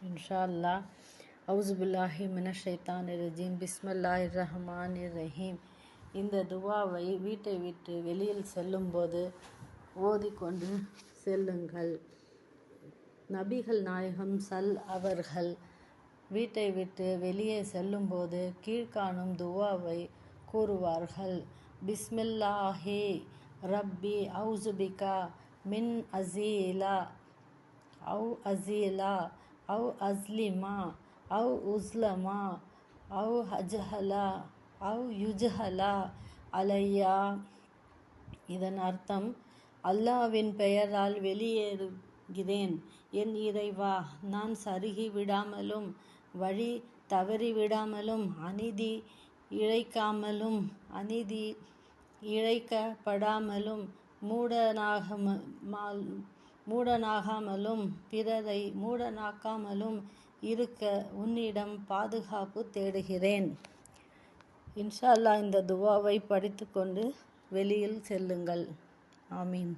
இன்ஷா அல்லாஹ். அவுசுபில்லாஹி மினஷ் ஷைத்தானிர் ரஜீம். பிஸ்மில்லாஹிர் ரஹ்மானிர் ரஹீம். இந்த துவாவை வீட்டை விட்டு வெளியில் செல்லும்போது ஓதிக்கொண்டு செல்லுங்கள். நபிகள் நாயகம் அவர்கள் வீட்டை விட்டு வெளியே செல்லும்போது கீழ்காணும் துவாவை கூறுவார்கள். பிஸ்மில்லாஹி ரப்பி அவுசுபிகா மின் அசீலா அவு அஸ்லிமா அவு உஸ்லமா அவு ஹஜஹலா அவு யுஜஹலா அலையா. இதன் அர்த்தம், அல்லாஹ்வின் பெயரால் வெளியேறுகிறேன். என் இறைவா, நான் சருகி விடாமலும் வழி தவறிவிடாமலும் அநீதி இழைக்கப்படாமலும் மூடனாகாமலும் பிறரை மூடனாக்காமலும் இருக்க உன்னிடம் பாதுகாப்பு தேடுகிறேன். இன்ஷா அல்லாஹ் இந்த துவாவை படித்துக்கொண்டு வெளியில் செல்லுங்கள். ஆமீன்.